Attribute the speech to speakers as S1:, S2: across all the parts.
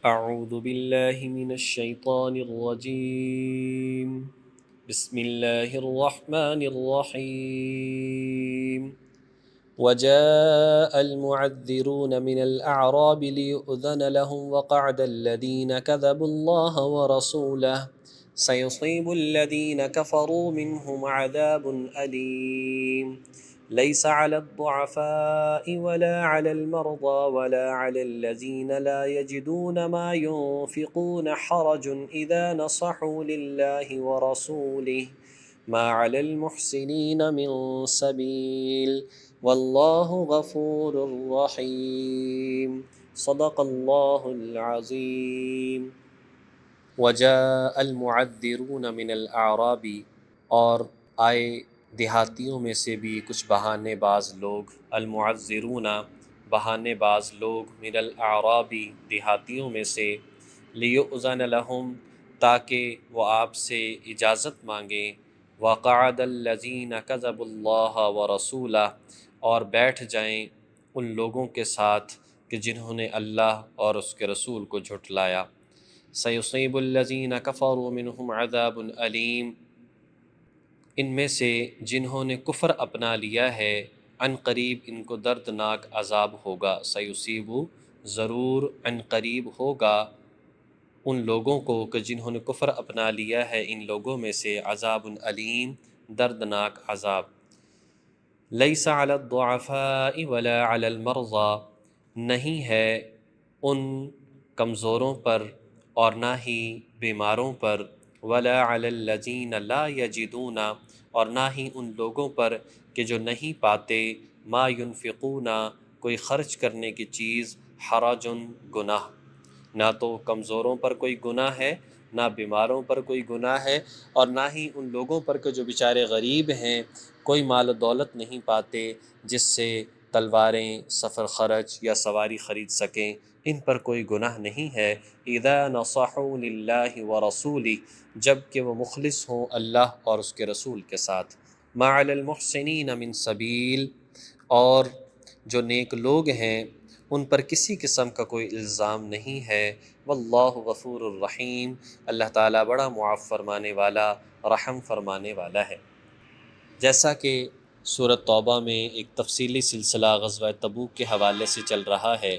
S1: أعوذ بالله من الشيطان الرجيم. بسم الله الرحمن الرحيم. وجاء المعذرون من الأعراب ليؤذن لهم وقعد الذين كذبوا الله ورسوله سيصيب الذين كفروا منهم عذاب أليم. ليس على الضعفاء ولا على المرضى ولا على الذين لا يجدون ما ينفقون حرج إذا نصحوا لله ورسوله ما على المحسنين من سبيل واللہ غفور رحیم. صدق اللہ العظیم. وجاء المعذرون من الاعراب، اور آئے دیہاتیوں میں سے بھی کچھ بہانے باز لوگ، المعذرون بہانے باز لوگ، من الاعراب دیہاتیوں میں سے، لیؤذن لہم تاکہ وہ آپ سے اجازت مانگیں، وقعد الذین کذبوا اللہ ورسولہ اور بیٹھ جائیں ان لوگوں کے ساتھ کہ جنہوں نے اللہ اور اس کے رسول کو جھٹلایا. سیصیب الذین کفروا منہم عذاب علیم، ان میں سے جنہوں نے کفر اپنا لیا ہے عن قریب ان کو دردناک عذاب ہوگا. سیصیب ضرور عن قریب ہوگا ان لوگوں کو کہ جنہوں نے کفر اپنا لیا ہے ان لوگوں میں سے عذاب علیم دردناک عذاب. لیس علی الضعفاء ولا علی المرضى، نہیں ہے ان کمزوروں پر اور نہ ہی بیماروں پر، ولا علی الذین لا یجدون اور نہ ہی ان لوگوں پر کہ جو نہیں پاتے ما ینفقون کوئی خرچ کرنے کی چیز، حرج گناہ. نہ تو کمزوروں پر کوئی گناہ ہے، نہ بیماروں پر کوئی گناہ ہے، اور نہ ہی ان لوگوں پر کہ جو بیچارے غریب ہیں، کوئی مال و دولت نہیں پاتے جس سے تلواریں، سفر خرچ یا سواری خرید سکیں، ان پر کوئی گناہ نہیں ہے. اذا نصحوا للہ ورسولہ، جب کہ وہ مخلص ہوں اللہ اور اس کے رسول کے ساتھ. ما علی المحسنین من سبیل، اور جو نیک لوگ ہیں ان پر کسی قسم کا کوئی الزام نہیں ہے. واللہ غفور الرحیم، اللہ تعالیٰ بڑا معاف فرمانے والا، رحم فرمانے والا ہے. جیسا کہ سورۃ توبہ میں ایک تفصیلی سلسلہ غزوہ تبوک کے حوالے سے چل رہا ہے،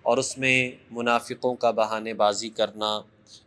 S1: اور اس میں منافقوں کا بہانے بازی کرنا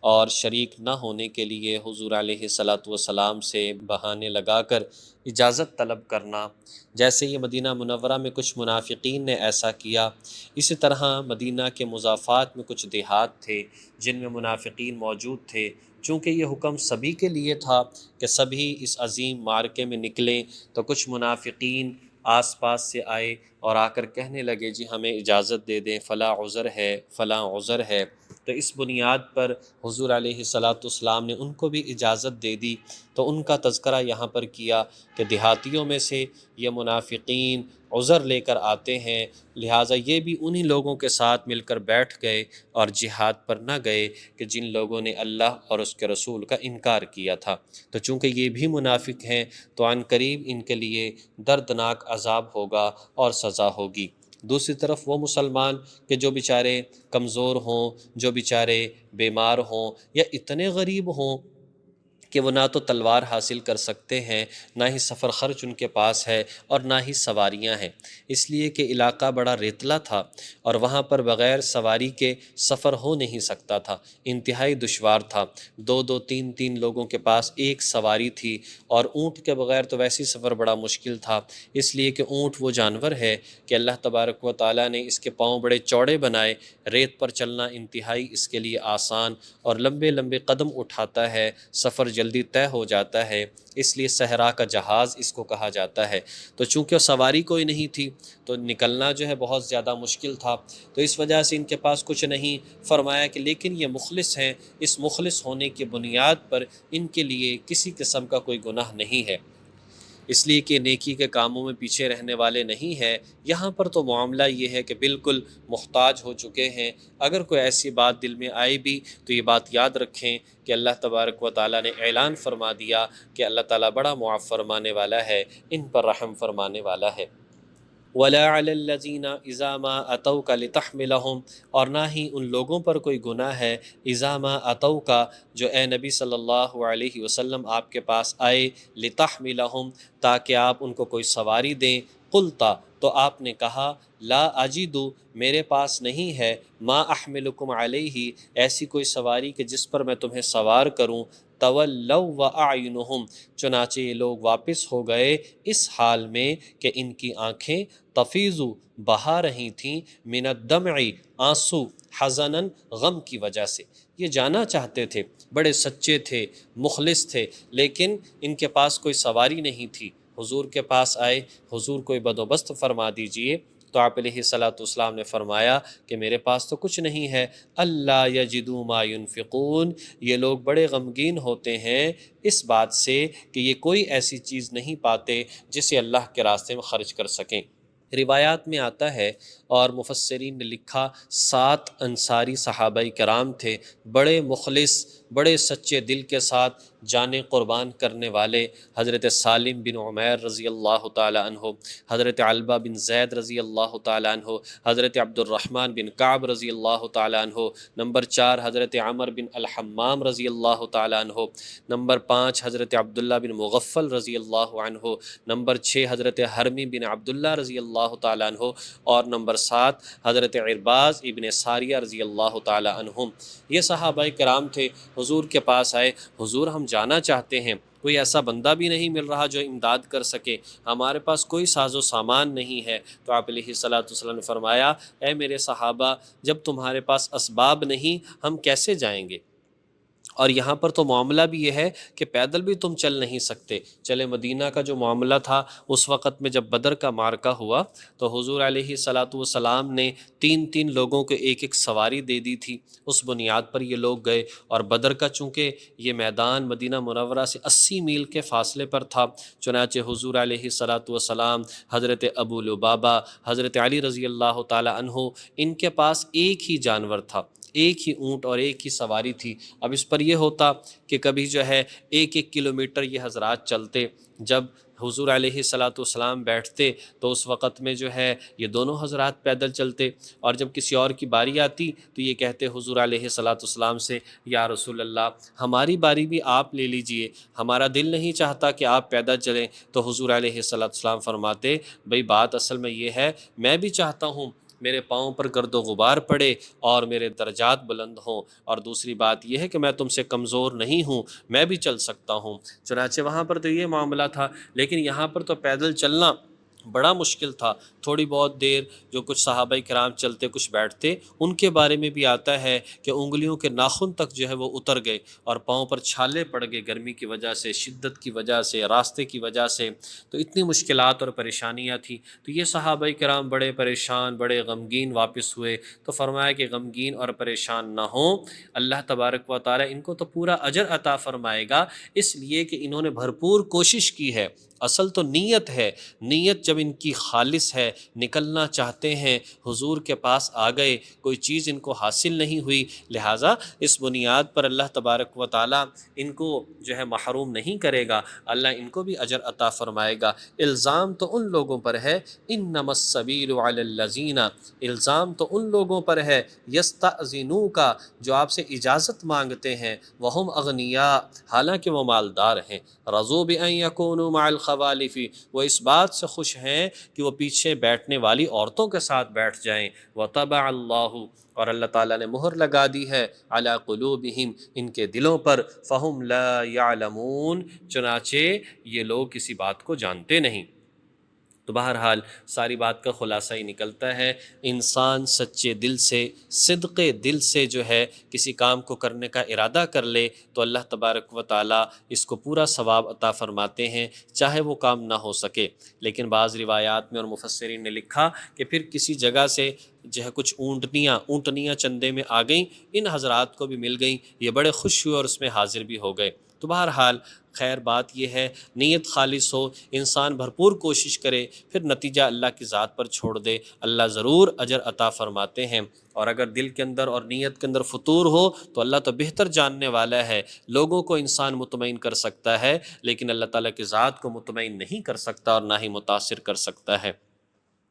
S1: اور شریک نہ ہونے کے لیے حضور علیہ الصلاۃ والسلام سے بہانے لگا کر اجازت طلب کرنا. جیسے یہ مدینہ منورہ میں کچھ منافقین نے ایسا کیا، اسی طرح مدینہ کے مضافات میں کچھ دیہات تھے جن میں منافقین موجود تھے. چونکہ یہ حکم سبھی کے لیے تھا کہ سبھی اس عظیم معرکے میں نکلیں، تو کچھ منافقین آس پاس سے آئے اور آ کر کہنے لگے جی ہمیں اجازت دے دیں، فلاں عذر ہے، فلاں عذر ہے. تو اس بنیاد پر حضور علیہ الصلاۃ والسلام نے ان کو بھی اجازت دے دی. تو ان کا تذکرہ یہاں پر کیا کہ دیہاتیوں میں سے یہ منافقین عذر لے کر آتے ہیں، لہٰذا یہ بھی انہی لوگوں کے ساتھ مل کر بیٹھ گئے اور جہاد پر نہ گئے کہ جن لوگوں نے اللہ اور اس کے رسول کا انکار کیا تھا. تو چونکہ یہ بھی منافق ہیں تو عن قریب ان کے لیے دردناک عذاب ہوگا اور سزا ہوگی. دوسری طرف وہ مسلمان کہ جو بیچارے کمزور ہوں، جو بیچارے بیمار ہوں یا اتنے غریب ہوں کہ وہ نہ تو تلوار حاصل کر سکتے ہیں، نہ ہی سفر خرچ ان کے پاس ہے اور نہ ہی سواریاں ہیں، اس لیے کہ علاقہ بڑا ریتلا تھا اور وہاں پر بغیر سواری کے سفر ہو نہیں سکتا تھا، انتہائی دشوار تھا. دو دو تین تین لوگوں کے پاس ایک سواری تھی، اور اونٹ کے بغیر تو ویسے سفر بڑا مشکل تھا، اس لیے کہ اونٹ وہ جانور ہے کہ اللہ تبارک و تعالیٰ نے اس کے پاؤں بڑے چوڑے بنائے، ریت پر چلنا انتہائی اس کے لیے آسان اور لمبے لمبے قدم اٹھاتا ہے، سفر جلدی طے ہو جاتا ہے، اس لیے صحرا کا جہاز اس کو کہا جاتا ہے. تو چونکہ سواری کوئی نہیں تھی تو نکلنا جو ہے بہت زیادہ مشکل تھا، تو اس وجہ سے ان کے پاس کچھ نہیں. فرمایا کہ لیکن یہ مخلص ہیں، اس مخلص ہونے کی بنیاد پر ان کے لیے کسی قسم کا کوئی گناہ نہیں ہے، اس لیے کہ نیکی کے کاموں میں پیچھے رہنے والے نہیں ہیں. یہاں پر تو معاملہ یہ ہے کہ بالکل محتاج ہو چکے ہیں. اگر کوئی ایسی بات دل میں آئے بھی تو یہ بات یاد رکھیں کہ اللہ تبارک و تعالیٰ نے اعلان فرما دیا کہ اللہ تعالیٰ بڑا معاف فرمانے والا ہے، ان پر رحم فرمانے والا ہے. ولا علی الذین اذا ما اتوک لتحملہم، اور نہ ہی ان لوگوں پر کوئی گناہ ہے اذا ما اتوک، جو اے نبی صلی اللہ علیہ وسلم آپ کے پاس آئے، لتحملہم، تاکہ آپ ان کو کوئی سواری دیں، قلتا، تو آپ نے کہا، لا اجد، میرے پاس نہیں ہے، ما احملکم علیہ، ایسی کوئی سواری کہ جس پر میں تمہیں سوار کروں، تولوا واعینہم، چنانچہ یہ لوگ واپس ہو گئے اس حال میں کہ ان کی آنکھیں تفیض، بہا رہی تھیں، من الدمع، آنسو، حزنا، غم کی وجہ سے۔ یہ جانا چاہتے تھے، بڑے سچے تھے، مخلص تھے، لیکن ان کے پاس کوئی سواری نہیں تھی۔ حضور کے پاس آئے، حضور کوئی بندوبست فرما دیجئے، تو آپ علیہ الصلاۃ والسلام نے فرمایا کہ میرے پاس تو کچھ نہیں ہے، اللہ یجدوا ما ینفقون، یہ لوگ بڑے غمگین ہوتے ہیں اس بات سے کہ یہ کوئی ایسی چیز نہیں پاتے جسے اللہ کے راستے میں خرچ کر سکیں۔ روایات میں آتا ہے اور مفسرین نے لکھا 7 انصاری صحابہ کرام تھے، بڑے مخلص، بڑے سچے دل کے ساتھ جانیں قربان کرنے والے، حضرت سالم بن عمیر رضی اللہ تعالی عنہ، حضرت علبہ بن زید رضی اللہ تعالی عنہ، حضرت عبد الرحمن بن کعب رضی اللہ تعالی عنہ، نمبر 4 حضرت عمر بن الحمام رضی اللہ تعالی عنہ، نمبر 5 حضرت عبداللہ بن مغفل رضی اللہ عنہ، نمبر 6 حضرت حرمی بن عبداللہ رضی اللہ تعالیٰ عنہ، اور نمبر 7 حضرت عرباز ابن ساریہ رضی اللہ تعالیٰ عنہم۔ یہ صحابہ کرام تھے، حضور کے پاس آئے، حضور ہم جانا چاہتے ہیں، کوئی ایسا بندہ بھی نہیں مل رہا جو امداد کر سکے، ہمارے پاس کوئی ساز و سامان نہیں ہے۔ تو آپ علیہ الصلاۃ والسلام نے فرمایا، اے میرے صحابہ، جب تمہارے پاس اسباب نہیں، ہم کیسے جائیں گے؟ اور یہاں پر تو معاملہ بھی یہ ہے کہ پیدل بھی تم چل نہیں سکتے۔ چلے مدینہ کا جو معاملہ تھا، اس وقت میں جب بدر کا معرکہ ہوا تو حضور علیہ الصلاۃ والسلام نے 3 لوگوں کو ایک سواری دے دی تھی، اس بنیاد پر یہ لوگ گئے۔ اور بدر کا چونکہ یہ میدان مدینہ منورہ سے 80 میل کے فاصلے پر تھا، چنانچہ حضور علیہ الصلاۃ والسلام، حضرت ابو لبابہ، حضرت علی رضی اللہ تعالی عنہ، ان کے پاس ایک ہی جانور تھا، ایک ہی اونٹ اور ایک ہی سواری تھی۔ اب اس پر یہ ہوتا کہ کبھی جو ہے 1 کلومیٹر یہ حضرات چلتے، جب حضور علیہ الصلاۃ والسلام بیٹھتے تو اس وقت میں جو ہے یہ دونوں حضرات پیدل چلتے، اور جب کسی اور کی باری آتی تو یہ کہتے حضور علیہ الصلاۃ والسلام سے، یا رسول اللہ ہماری باری بھی آپ لے لیجئے، ہمارا دل نہیں چاہتا کہ آپ پیدل چلیں۔ تو حضور علیہ الصلاۃ والسلام فرماتے، بھئی بات اصل میں یہ ہے، میں بھی چاہتا ہوں میرے پاؤں پر گرد و غبار پڑے اور میرے درجات بلند ہوں، اور دوسری بات یہ ہے کہ میں تم سے کمزور نہیں ہوں، میں بھی چل سکتا ہوں۔ چنانچہ وہاں پر تو یہ معاملہ تھا، لیکن یہاں پر تو پیدل چلنا بڑا مشکل تھا۔ تھوڑی بہت دیر جو کچھ صحابہ کرام چلتے، کچھ بیٹھتے، ان کے بارے میں بھی آتا ہے کہ انگلیوں کے ناخن تک جو ہے وہ اتر گئے اور پاؤں پر چھالے پڑ گئے، گرمی کی وجہ سے، شدت کی وجہ سے، راستے کی وجہ سے، تو اتنی مشکلات اور پریشانیاں تھیں۔ تو یہ صحابہ کرام بڑے پریشان، بڑے غمگین واپس ہوئے۔ تو فرمایا کہ غمگین اور پریشان نہ ہوں، اللہ تبارک و تعالی ان کو تو پورا اجر عطا فرمائے گا، اس لیے کہ انہوں نے بھرپور کوشش کی ہے۔ اصل تو نیت ہے، نیت جب ان کی خالص ہے، نکلنا چاہتے ہیں، حضور کے پاس آ گئے، کوئی چیز ان کو حاصل نہیں ہوئی، لہٰذا اس بنیاد پر اللہ تبارک و تعالیٰ ان کو جو ہے محروم نہیں کرے گا، اللہ ان کو بھی اجر عطا فرمائے گا۔ الزام تو ان لوگوں پر ہے، انما السبیل علی الذین، الزام تو ان لوگوں پر ہے، یستأذنوک، جو آپ سے اجازت مانگتے ہیں، وہم اغنیاء، حالانکہ وہ مالدار ہیں، رضوا بان یکونوا مع الخوالف، وہ اس بات سے خوش ہیں کہ وہ پیچھے بیٹھنے والی عورتوں کے ساتھ بیٹھ جائیں، وطبع اللہ، اور اللہ تعالیٰ نے مہر لگا دی ہے، علی قلوبہم، ان کے دلوں پر، فہم لا یعلمون، چنانچہ یہ لوگ کسی بات کو جانتے نہیں۔ تو بہرحال ساری بات کا خلاصہ ہی نکلتا ہے، انسان سچے دل سے، صدق دل سے جو ہے کسی کام کو کرنے کا ارادہ کر لے تو اللہ تبارک و تعالیٰ اس کو پورا ثواب عطا فرماتے ہیں، چاہے وہ کام نہ ہو سکے۔ لیکن بعض روایات میں اور مفسرین نے لکھا کہ پھر کسی جگہ سے جو ہے کچھ اونٹنیاں چندے میں آ گئیں، ان حضرات کو بھی مل گئیں، یہ بڑے خوش ہوئے اور اس میں حاضر بھی ہو گئے۔ تو بہرحال خیر بات یہ ہے، نیت خالص ہو، انسان بھرپور کوشش کرے، پھر نتیجہ اللہ کی ذات پر چھوڑ دے، اللہ ضرور اجر عطا فرماتے ہیں۔ اور اگر دل کے اندر اور نیت کے اندر فطور ہو تو اللہ تو بہتر جاننے والا ہے، لوگوں کو انسان مطمئن کر سکتا ہے لیکن اللہ تعالیٰ کی ذات کو مطمئن نہیں کر سکتا اور نہ ہی متاثر کر سکتا ہے۔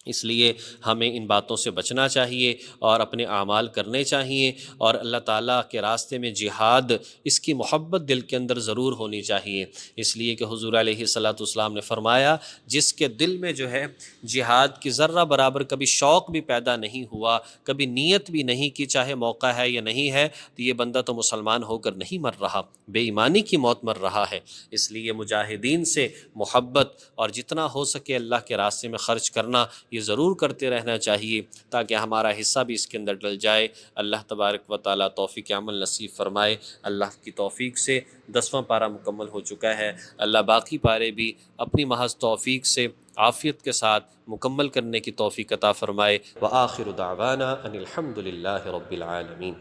S1: اس لیے ہمیں ان باتوں سے بچنا چاہیے اور اپنے اعمال کرنے چاہیے، اور اللہ تعالیٰ کے راستے میں جہاد، اس کی محبت دل کے اندر ضرور ہونی چاہیے، اس لیے کہ حضور علیہ الصلاۃ والسلام نے فرمایا جس کے دل میں جو ہے جہاد کی ذرہ برابر کبھی شوق بھی پیدا نہیں ہوا، کبھی نیت بھی نہیں کی، چاہے موقع ہے یا نہیں ہے، تو یہ بندہ تو مسلمان ہو کر نہیں مر رہا، بے ایمانی کی موت مر رہا ہے۔ اس لیے مجاہدین سے محبت اور جتنا ہو سکے اللہ کے راستے میں خرچ کرنا یہ ضرور کرتے رہنا چاہیے، تاکہ ہمارا حصہ بھی اس کے اندر ڈل جائے۔ اللہ تبارک و تعالیٰ توفیق عمل نصیب فرمائے۔ اللہ کی توفیق سے 10واں پارہ مکمل ہو چکا ہے، اللہ باقی پارے بھی اپنی محض توفیق سے عافیت کے ساتھ مکمل کرنے کی توفیق عطا فرمائے۔ وآخر دعوانا ان الحمد للہ رب العالمین۔